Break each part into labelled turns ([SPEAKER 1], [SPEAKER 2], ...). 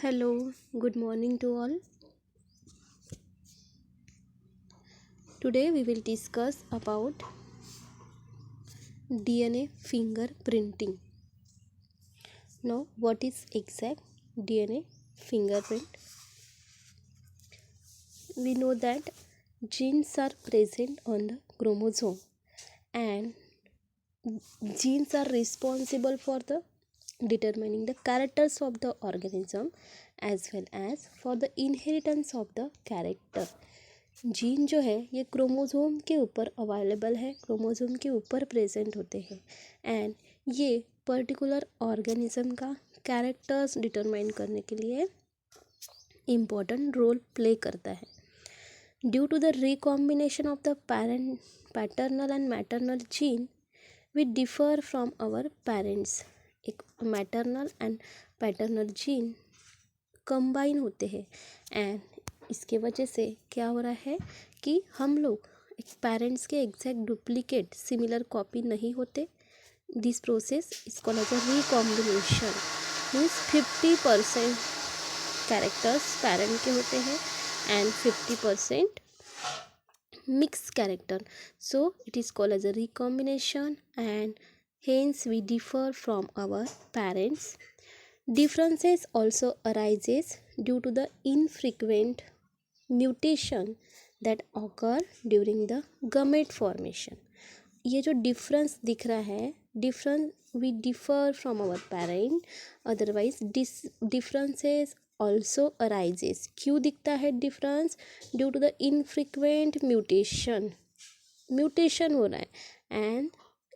[SPEAKER 1] Hello, good morning to all. Today we will discuss about DNA fingerprinting. Now, what is exact DNA fingerprint? We know that genes are present on the chromosome and genes are responsible for the determining the characters of the organism as well as for the inheritance of the character. Gene जो है ये chromosome के ऊपर available है, chromosome के ऊपर present होते हैं एंड ये पर्टिकुलर ऑर्गेनिज्म का कैरेक्टर्स डिटरमाइन करने के लिए इम्पोर्टेंट रोल प्ले करता है. Due to the recombination of the paternal and maternal gene we differ from our parents. एक maternal and paternal gene combine होते हैं एंड इसके वजह से क्या हो रहा है कि हम लोग एक पेरेंट्स के एग्जैक्ट डुप्लीकेट सिमिलर कॉपी नहीं होते. This process is called as a recombination. Means 50% characters parent के होते हैं and 50% mix character. So it is called as a recombination and hence we differ from our parents. Differences also arises due to the infrequent mutation that occur during the gamete formation. ये जो difference दिख रहा है, difference we differ from our parent, otherwise differences also arises. क्यों दिखता है difference? Due to the infrequent mutation हो रहा है एंड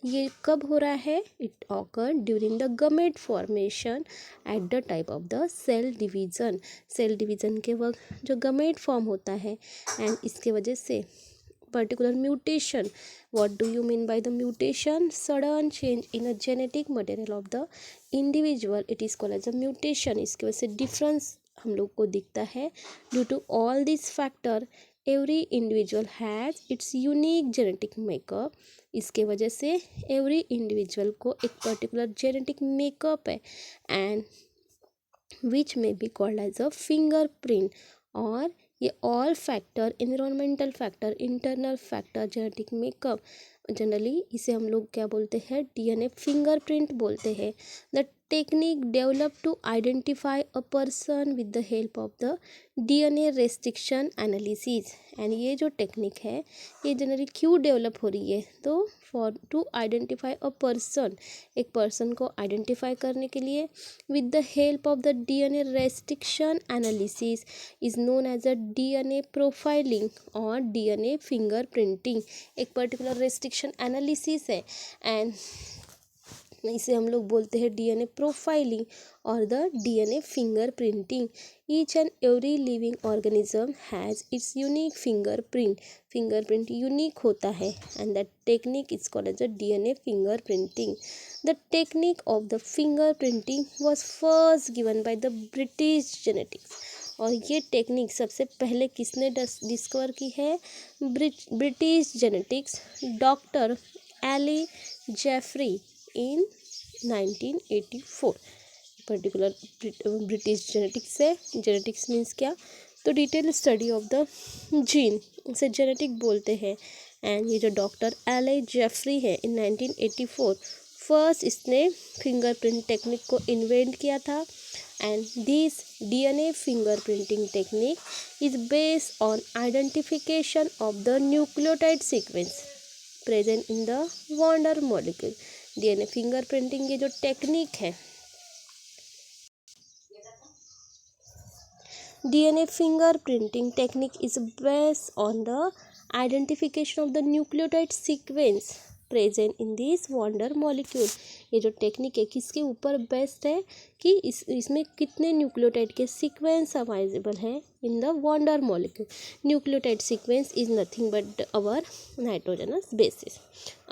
[SPEAKER 1] ये कब हो रहा है? It occur during the gamete formation at the type of the cell division के वक्त जो गमेट फॉर्म होता है एंड इसके वजह से particular mutation. What do you mean by the mutation? Sudden change in a genetic material of the individual, it is called as a mutation. इसकी वजह से डिफरेंस हम लोग को दिखता है. Due to all this factor every individual has its unique genetic makeup. इसके वजह से एवरी इंडिविजुअल को एक पर्टिकुलर जेनेटिक मेकअप है एंड विच में be called as a fingerprint. और ये all factor, environmental factor, internal factor, genetic makeup, generally इसे हम लोग क्या बोलते हैं? डीएनए फिंगरप्रिंट बोलते हैं. The technique develop to identify a person with the help of the DNA restriction analysis. And ये जो टेक्निक है ये जनरली क्यों डेवलप हो रही है? तो for to identify a person, एक पर्सन को आइडेंटिफाई करने के लिए with the help of the DNA restriction analysis is known as a DNA profiling और डीएनए फिंगरप्रिंटिंग. एक पर्टिकुलर रेस्ट्रिक्शन एनालिसिस है एंड इसे हम लोग बोलते हैं डीएनए प्रोफाइलिंग और the DNA fingerprinting. Each and every living organism has its unique fingerprint unique होता है and that technique is called as a DNA fingerprinting. The technique of the fingerprinting was first given by the British genetics. और ये technique सबसे पहले किसने discover की है? British genetics doctor Eli Jeffrey in 1984. Particular British genetics है. Genetics means क्या? तो detail study of the gene, उसे जेनेटिक बोलते हैं. एंड ये जो डॉक्टर एले जेफरी है इन 1984 फर्स्ट इसने फिंगरप्रिंट टेक्निक को इन्वेंट किया था. And this DNA fingerprinting technique is based on identification of the nucleotide sequence present in the wonder molecule. DNA fingerprinting ये जो टेक्निक है, DNA fingerprinting technique is based on the identification of the nucleotide sequence present in this wonder molecule. ये जो technique है किसके ऊपर based है कि इसमें कितने न्यूक्लियोटाइड के सीक्वेंस अवेलेबल हैं in the wonder molecule. Nucleotide sequence is nothing but our nitrogenous bases.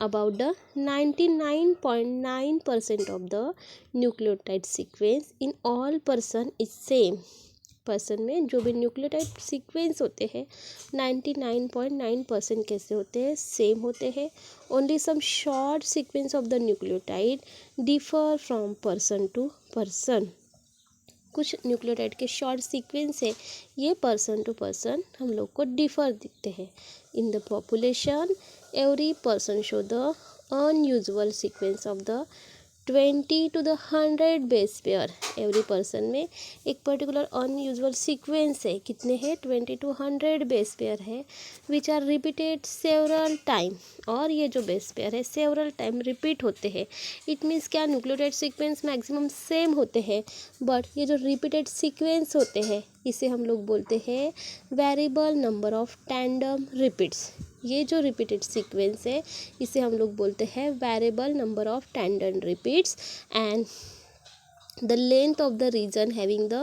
[SPEAKER 1] About the 99.9% of the nucleotide sequence in all person is same. Person में जो भी न्यूक्लियोटाइड सीक्वेंस होते हैं 99.9% कैसे होते हैं? सेम होते हैं. Only some short sequence of the nucleotide differ from person to person. कुछ न्यूक्लियोटाइड के शॉर्ट सीक्वेंस है, ये पर्सन टू पर्सन हम लोग को डिफर दिखते हैं। In the population every person show the unusual sequence of the 20 to the 100 base pair. Every person में एक पर्टिकुलर अनयूजुअल सीक्वेंस है, कितने हैं 20 to 100 बेस पेयर है, which are repeated several time. और ये जो बेस पेयर है सेवरल टाइम रिपीट होते हैं। इट मीन्स क्या, न्यूक्लियोटाइड सीक्वेंस मैक्सिमम सेम होते हैं, बट ये जो रिपीटेड सीक्वेंस होते हैं इसे हम लोग बोलते हैं variable number of tandem repeats. ये जो रिपीटेड सीक्वेंस है इसे हम लोग बोलते हैं variable number of tandem repeats. And the length of the region having the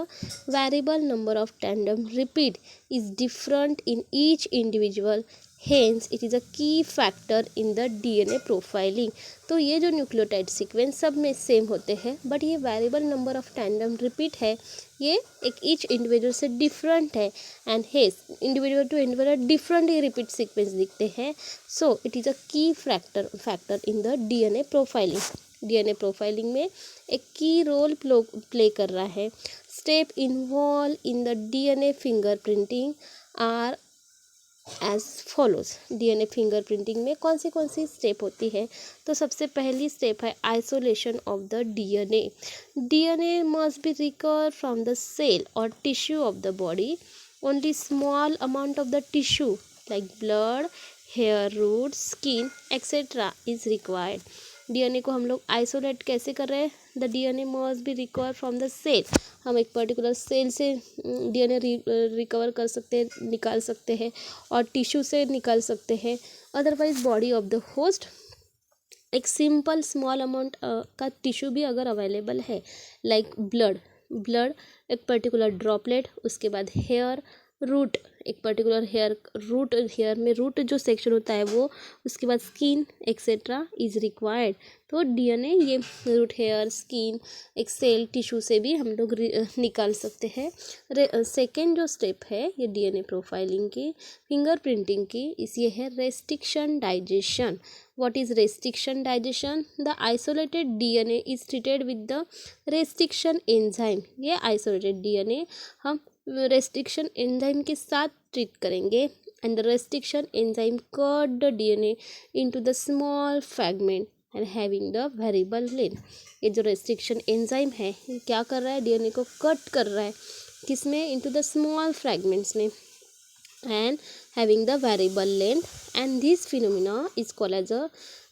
[SPEAKER 1] variable number of tandem repeat is different in each individual, hence it is a key factor in the DNA profiling। तो ये जो nucleotide sequence सब में same होते हैं, but ये variable number of tandem repeat है, ये एक ईच इंडिविजुअल से डिफरेंट है, and as individual to individual different ये रिपीट सीक्वेंस दिखते हैं। So it is a key factor in the DNA profiling. DNA profiling में एक की रोल प्ले कर रहा है। Step involve in the DNA fingerprinting are as follows. DNA fingerprinting में कौन सी स्टेप होती है, तो सबसे पहली स्टेप है isolation of the DNA. DNA must be recover from the cell और tissue of the body. Only small amount of the tissue like blood, hair, root, skin etcetera is required. DNA को हम लोग isolate कैसे कर रहे हैं, the DNA must be recover from the cell. हम एक पर्टिकुलर सेल से डीएनए रिकवर कर सकते हैं, निकाल सकते हैं, और टिश्यू से निकाल सकते हैं। Otherwise body of the host एक सिंपल स्मॉल अमाउंट का टिश्यू भी अगर अवेलेबल है, लाइक ब्लड एक पर्टिकुलर ड्रॉपलेट, उसके बाद हेयर, रूट एक पर्टिकुलर हेयर में रूट जो सेक्शन होता है वो, उसके बाद स्किन एक्सेट्रा इज रिक्वायर्ड। तो डीएनए ये रूट, हेयर, स्किन एक सेल टिश्यू से भी हम लोग निकाल सकते हैं। सेकेंड जो स्टेप है ये डीएनए प्रोफाइलिंग की, फिंगरप्रिंटिंग की, ये है restriction digestion. What is restriction digestion? The isolated DNA is treated with the restriction enzyme। ये isolated DNA हम restriction enzyme के साथ ट्रीट करेंगे, and the restriction enzyme cut the DNA into the small fragment and having the variable length। ये जो restriction enzyme है ये क्या कर रहा है, DNA को कट कर रहा है, किसमें, into the small fragments में, and having the variable length, and this phenomena is called as a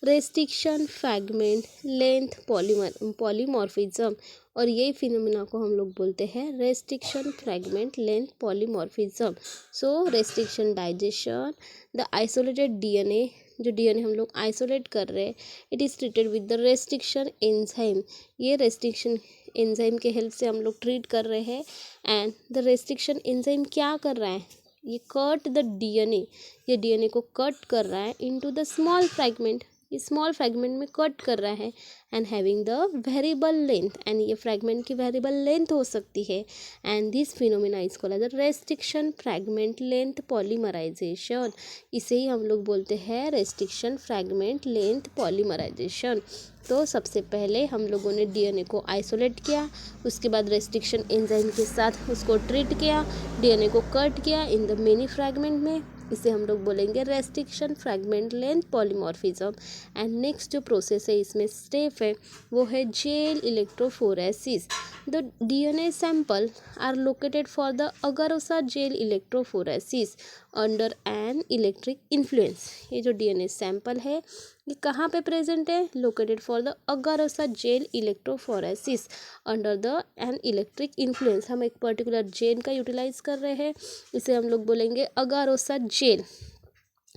[SPEAKER 1] restriction fragment length polymorphism। और ये फिनोमिना को हम लोग बोलते हैं restriction fragment length polymorphism. So restriction digestion, the isolated DNA, जो DNA हम लोग आइसोलेट कर रहे हैं, it is treated with the restriction enzyme. ये रेस्ट्रिक्शन एंजाइम के हेल्प से हम लोग ट्रीट कर रहे हैं, एंड द रेस्ट्रिक्शन एंजाइम क्या कर रहा है, ये कट द डीएनए, ये डीएनए को कट कर रहा है इनटू द स्मॉल फ्रैगमेंट, ये स्मॉल फ्रैगमेंट में कट कर रहा है, and having the variable length, and ये फ्रैगमेंट की वेरिएबल लेंथ हो सकती है, and this phenomena is called as restriction fragment length polymerization. इसे ही हम लोग बोलते हैं रेस्ट्रिक्शन फ्रैगमेंट लेंथ पॉलीमराइजेशन। तो सबसे पहले हम लोगों ने डीएनए को आइसोलेट किया, उसके बाद रेस्ट्रिक्शन एंजाइम के साथ उसको ट्रीट किया, डीएनए को कट किया इन द मेनी फ्रैगमेंट में, इसे हम लोग बोलेंगे restriction fragment length polymorphism. And next जो प्रोसेस है इसमें स्टेप है वो है gel electrophoresis. The DNA sample are located for the agarose gel electrophoresis under an electric influence. ये जो डीएनए सैंपल है ये कहाँ पे प्रेजेंट है, located for the agarose gel electrophoresis under the an electric influence. हम एक पर्टिकुलर जेल का यूटिलाइज कर रहे हैं, इसे हम लोग बोलेंगे अगारोसा jail,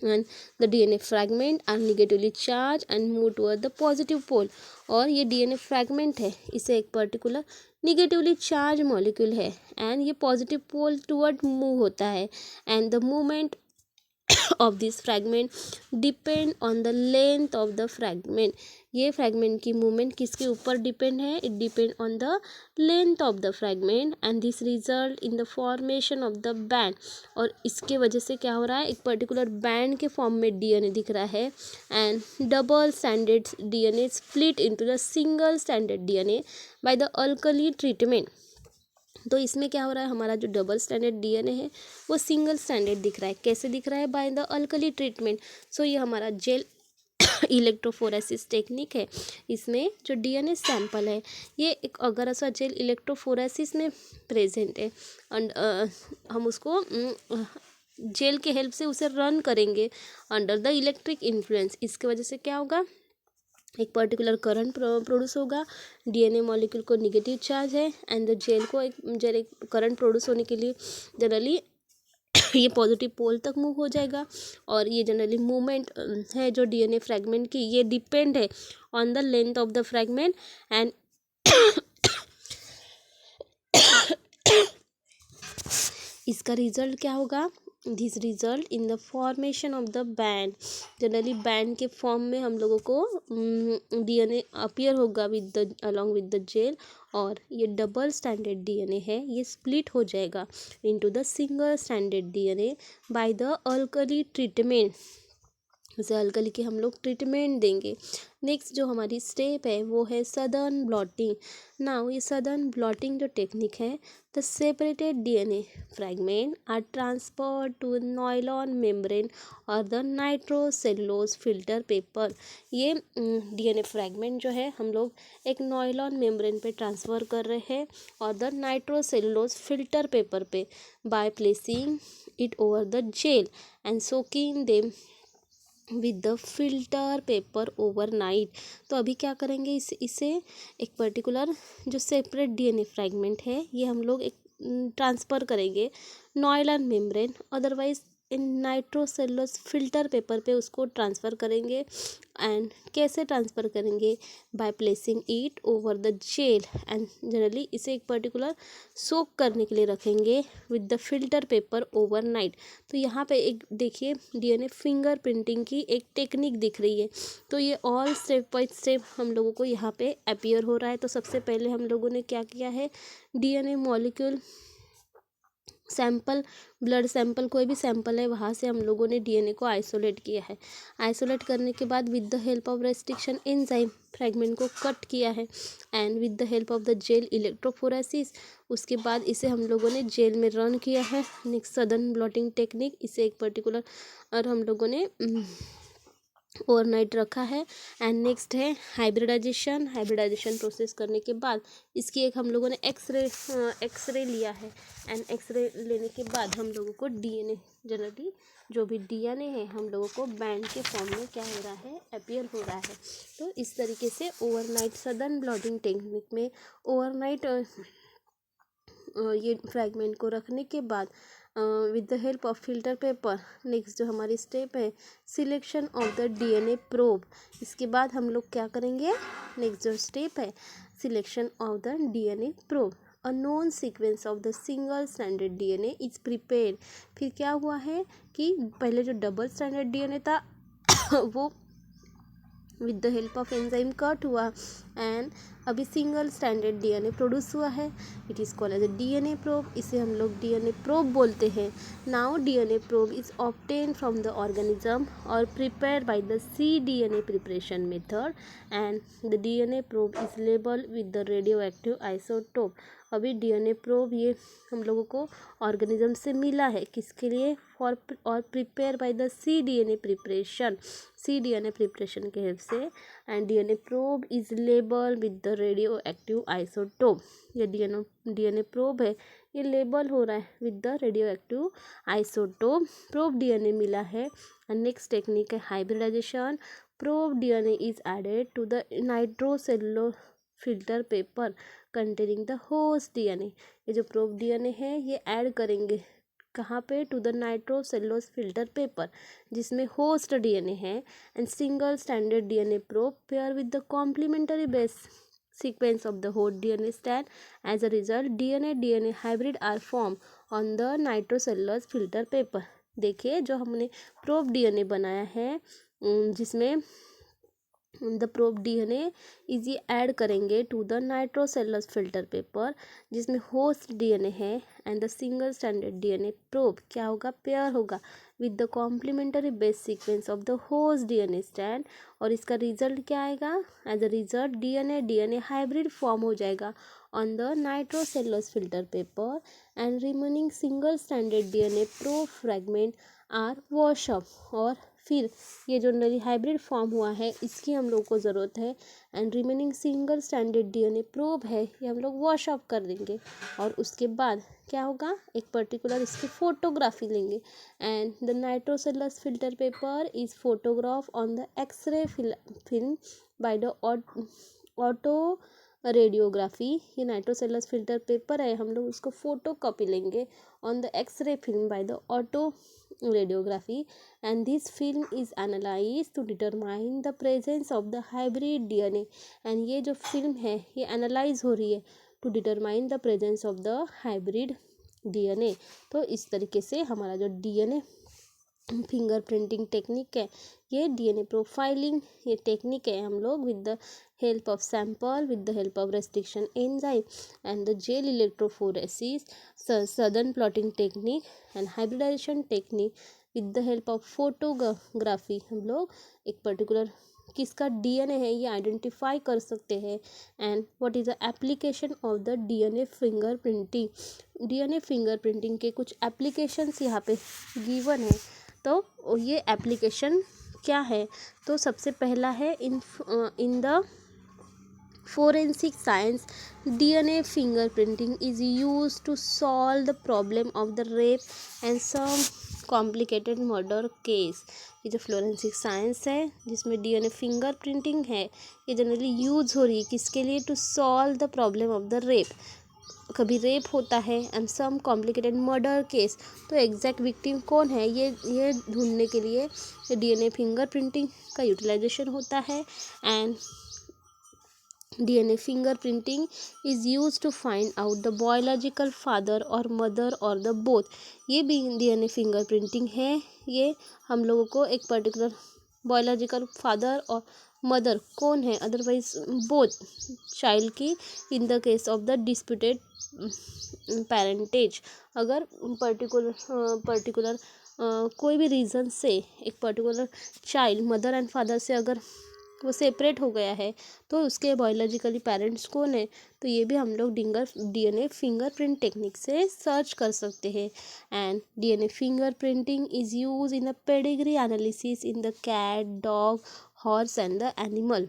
[SPEAKER 1] and the DNA fragment are negatively charged and move toward the positive pole। और ये DNA fragment है, इसे एक पर्टिकुलर निगेटिवली चार्ज मॉलिक्यूल है, एंड ये पॉजिटिव पोल टूवर्ड मूव होता है, and the movement of this fragment depend on the length of the fragment। ये फ्रैगमेंट की मूवमेंट किसके ऊपर डिपेंड है, it depend on the length of the fragment, and this result in the formation of the band. और इसके वजह से क्या हो रहा है, एक पर्टिकुलर बैंड के फॉर्म में डीएनए दिख रहा है, and double standard DNA split into the single standard DNA by the alkali treatment. तो इसमें क्या हो रहा है, हमारा जो डबल स्टैंडर्ड डीएनए है वो सिंगल स्टैंडर्ड दिख रहा है। कैसे दिख रहा है? By the alkali treatment. So ये हमारा जेल इलेक्ट्रोफोरेसिस टेक्निक है। इसमें जो डीएनए सैंपल है ये एक अगरसा जेल इलेक्ट्रोफोरेसिस में प्रेजेंट है एंड हम उसको जेल के हेल्प से उसे रन करेंगे अंडर द इलेक्ट्रिक इन्फ्लुएंस। इसके वजह से क्या होगा, एक पर्टिकुलर करंट प्रोड्यूस होगा। डीएनए मॉलिक्यूल को निगेटिव चार्ज है एंड द जेल को एक करंट प्रोड्यूस होने के लिए जनरली ये पॉजिटिव पोल तक मूव हो जाएगा। और ये जनरली मूवमेंट है जो डीएनए फ्रैगमेंट की, ये डिपेंड है on the length of the fragment and इसका रिजल्ट क्या होगा, this result in the formation of the band. Generally band के फॉर्म में हम लोगों को डीएनए अपीयर होगा with the along with the gel. और ये डबल स्टैंडर्ड डीएनए है, ये स्प्लिट हो जाएगा into the single standard DNA by the alkali treatment. उसे अल्कली की हम लोग ट्रीटमेंट देंगे। नेक्स्ट जो हमारी स्टेप है वो है सदर्न ब्लॉटिंग। नाउ ये सदर्न ब्लॉटिंग जो टेक्निक है, the separated DNA fragment are transferred to nylon membrane और द नाइट्रोसेलुलोज फिल्टर पेपर। ये डीएनए फ्रैगमेंट जो है हम लोग एक नॉयलॉन मेम्ब्रेन पे ट्रांसफ़र कर रहे हैं और द नाइट्रोसेलुलोज फिल्टर पेपर पे by placing it over the gel and soaking them with the filter paper overnight. तो अभी क्या करेंगे, इसे एक पर्टिकुलर जो सेपरेट डीएनए फ्रैगमेंट है ये हम लोग एक ट्रांसफ़र करेंगे nylon membrane otherwise in nitrocellulose filter paper पे उसको ट्रांसफ़र करेंगे। एंड कैसे ट्रांसफ़र करेंगे, by placing it over the gel and generally इसे एक पर्टिकुलर सोक करने के लिए रखेंगे with the filter paper overnight. तो यहाँ पे एक देखिए डीएनए फिंगर प्रिंटिंग की एक टेक्निक दिख रही है। तो ये ऑल स्टेप बाय स्टेप हम लोगों को यहाँ पे अपीयर हो रहा है। तो सबसे पहले हम लोगों ने क्या किया है, DNA molecule sample, blood sample कोई भी सैंपल है वहाँ से हम लोगों ने डीएनए को आइसोलेट किया है। आइसोलेट करने के बाद with the help of restriction enzyme fragment को कट किया है and with the help of the gel electrophoresis उसके बाद इसे हम लोगों ने जेल में रन किया है। नेक्स्ट सदर्न ब्लॉटिंग टेक्निक, इसे एक पर्टिकुलर और हम लोगों ने ओवरनाइट रखा है। एंड नेक्स्ट है हाइब्रिडाइजेशन। हाइब्रिडाइजेशन प्रोसेस करने के बाद इसकी एक हम लोगों ने एक्सरे लिया है एंड एक्सरे लेने के बाद हम लोगों को डीएनए जनरली जो भी डीएनए है हम लोगों को बैंड के फॉर्म में क्या हो रहा है, अपीयर हो रहा है। तो इस तरीके से ओवरनाइट सदर्न ब्लॉटिंग टेक्निक में ओवरनाइट ये फ्रैगमेंट को रखने के बाद with the help of filter paper next जो हमारी स्टेप है selection of the DNA probe. इसके बाद हम लोग क्या करेंगे, नेक्स्ट जो स्टेप है selection of the DNA probe. A known sequence of the single standard DNA is prepared. फिर क्या हुआ है कि पहले जो डबल स्टैंडर्ड डीएनए था वो with the help of enzyme cut हुआ एंड अभी सिंगल स्टैंडर्ड डीएनए प्रोड्यूस हुआ है। It is called as a DNA probe, इसे हम लोग डीएनए प्रोब बोलते हैं। Now DNA probe is obtain from the organism और prepare by the C DNA preparation method and the DNA probe is label with the radio active isotope. अभी DNA probe ये हम लोगों को ऑर्गेनिज्म से मिला है, किसके लिए, फॉर और prepare by the C DNA preparation, C DNA preparation के हेल्प से। And DNA probe is label with the radio active isotope. ये डीएनए प्रोब है ये लेबल हो रहा है with the radio active isotope. Probe DNA मिला है एंड नेक्स्ट टेक्निक है hybridization. Probe DNA is added to the nitrocellulose filter paper containing the host DNA. ये जो प्रोब डीएनए है ये ऐड करेंगे कहाँ पे, to the nitrocellulose filter paper जिसमें होस्ट डीएनए है and single standard DNA probe pair with the complementary base sequence of the whole DNA strand. As a result, DNA hybrid are formed on the nitrocellulose filter paper. देखिए जो हमने probe DNA बनाया है जिसमें the probe DNA is ये add करेंगे to the nitrocellulose filter paper जिसमें host DNA है and the single standard DNA probe क्या होगा, पेयर होगा with the complementary base sequence of the host DNA strand. और इसका रिजल्ट क्या आएगा, as a result DNA hybrid form हो जाएगा on the nitrocellulose filter paper and remaining single standard DNA probe fragment are wash up. और फिर ये जो नई हाइब्रिड फॉर्म हुआ है इसकी हम लोग को ज़रूरत है and remaining single standard DNA probe है ये हम लोग वॉश ऑफ कर देंगे। और उसके बाद क्या होगा, एक पर्टिकुलर इसकी फोटोग्राफी लेंगे and the nitrocellulose filter paper is photograph on the X-ray film by the auto radiography. ये नाइट्रोसेलुलस फिल्टर पेपर है, हम लोग उसको फोटो कॉपी लेंगे on the X-ray film by the auto radiography and this film is analyzed to determine the presence of the hybrid DNA। and ये जो film है ये एनालाइज हो रही है to determine the presence of the hybrid DNA. तो इस तरीके से हमारा जो डीएनए फिंगर प्रिंटिंग टेक्निक है, ये डीएनए प्रोफाइलिंग ये टेक्निक है, हम लोग with the help of sample with the help of restriction enzyme and the gel electrophoresis southern plotting technique and hybridization technique with the help of photography हम लोग एक particular किसका डीएनए है ये आइडेंटिफाई कर सकते हैं। And what is the application of the DNA finger printing. DNA finger printing के कुछ एप्लीकेशंस यहाँ पे गिवन है, तो ये एप्लीकेशन क्या है, तो सबसे पहला है in the forensic science DNA fingerprinting is used to solve the problem of the rape and some complicated murder case। ये जो फ्लोरेंसिक साइंस है जिसमें डीएनए फिंगर प्रिंटिंग है ये जनरली यूज हो रही है किसके लिए, to solve the problem of the rape. कभी रेप होता है and some complicated murder case, तो एग्जैक्ट विक्टिम कौन है ये ढूंढने के लिए डीएनए फिंगर प्रिंटिंग का यूटिलाइजेशन होता है। And DNA fingerprinting is used to find out the biological father or mother or the both। ये भी DNA fingerprinting है, ये हम लोगों को एक पर्टिकुलर बायोलॉजिकल फादर और मदर कौन है अदरवाइज बोथ चाइल्ड की in the case of the disputed parentage. अगर पर्टिकुलर कोई भी रीज़न से एक particular child mother and father से अगर वो सेपरेट हो गया है तो उसके बायोलॉजिकली पेरेंट्स कौन है, तो ये भी हम लोग डीएनए फिंगरप्रिंट टेक्निक से सर्च कर सकते हैं। And DNA fingerprinting is use in the pedigree analysis in the cat dog horse and the animal.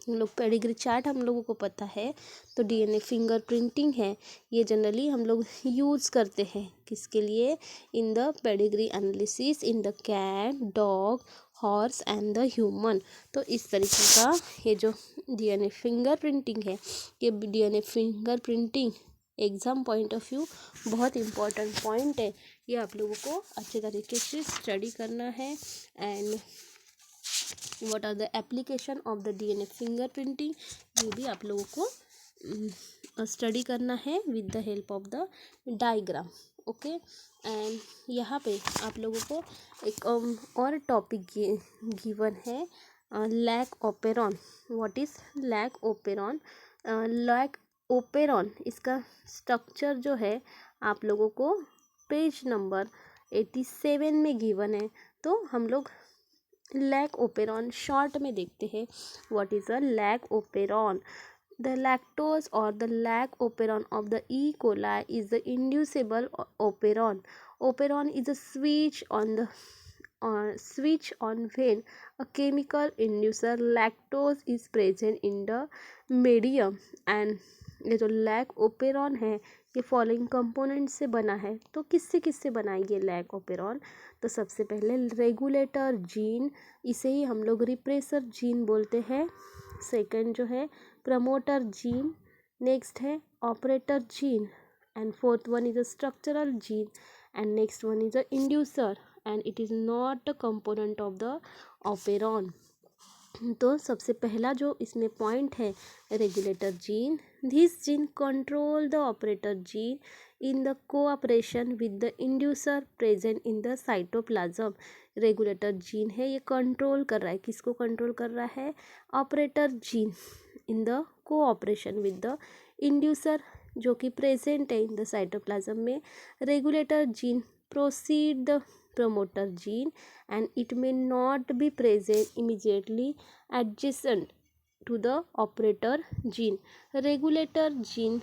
[SPEAKER 1] हम लोग पेडिग्री चार्ट हम लोगों को पता है, तो डीएनए फिंगरप्रिंटिंग है ये जनरली हम लोग यूज़ करते हैं किसके लिए, in the pedigree analysis in the cat dog horse and the human. तो इस तरीके का ये जो डीएनए फिंगरप्रिंटिंग है ये DNA fingerprinting exam point of view बहुत इम्पॉर्टेंट पॉइंट है, ये आप लोगों को अच्छे तरीके से स्टडी करना है। And what are the application of the DNA fingerprinting ये भी आप लोगों को स्टडी करना है with the help of the diagram. Okay, and यहाँ पे आप लोगों को एक और टॉपिक गिवन है, lac operon. What is lac operon? Lac operon इसका स्ट्रक्चर जो है आप लोगों को पेज नंबर 87 में गिवन है, तो हम लोग लैक ओपेरॉन शॉर्ट में देखते हैं। What is a lac operon? The lactose or the lac operon of the E. coli is the inducible operon. Operon is a switch on when a chemical inducer lactose is present in the medium। and ये जो lac operon है ये following component से बना है, तो किससे बना है ये लैक ओपेरॉन? तो सबसे पहले रेगुलेटर जीन, इसे ही हम लोग रिप्रेसर जीन बोलते हैं। सेकंड जो है प्रमोटर जीन, नेक्स्ट है operator gene, and fourth one is a structural gene, and next one is a inducer and it is not a component of the operon. तो सबसे पहला जो इसमें पॉइंट है regulator gene, this gene control the operator gene in the cooperation with the inducer present in the cytoplasm. Regulator gene है, ये control कर रहा है, किसको कंट्रोल कर रहा है, operator gene in the cooperation with the inducer जो कि प्रेजेंट है इन द साइटोप्लाज्म में। Regulator gene proceed the promoter gene and it may not be present immediately adjacent to the operator gene. Regulator gene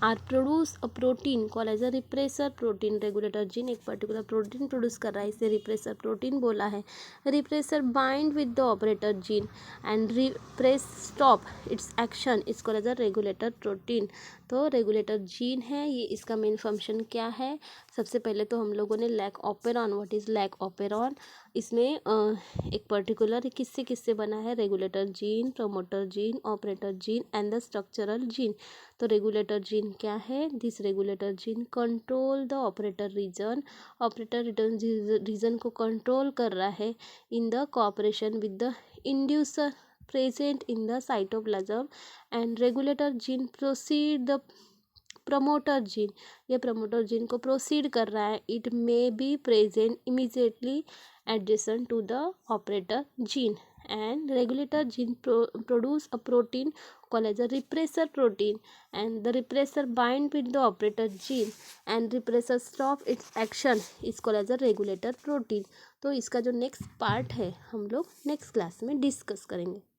[SPEAKER 1] are produce a protein call as a repressor protein. Regulator gene एक particular protein produce कर रहा है, इसे repressor protein बोला है। Repressor bind with the operator gene and repress stop its action is call as a regulator protein. तो regulator gene है, ये इसका मेन फंक्शन क्या है, सबसे पहले तो हम लोगों ने lac operon, what is lac operon, इसमें एक पर्टिकुलर किससे किससे बना है, regulator gene, promoter gene, operator gene and the structural gene. तो रेगुलेटर जीन क्या है, this regulator gene control the operator region को कंट्रोल कर रहा है in the cooperation with the inducer present in the cytoplasm and regulator gene proceed the promoter gene, ये promoter gene को proceed कर रहा है, it may be present immediately adjacent to the operator gene and regulator gene produce a protein called as a repressor protein and the repressor bind with the operator gene and repressor stop its action is called as a regulator protein। तो इसका जो next part है हम लोग next class में discuss करेंगे।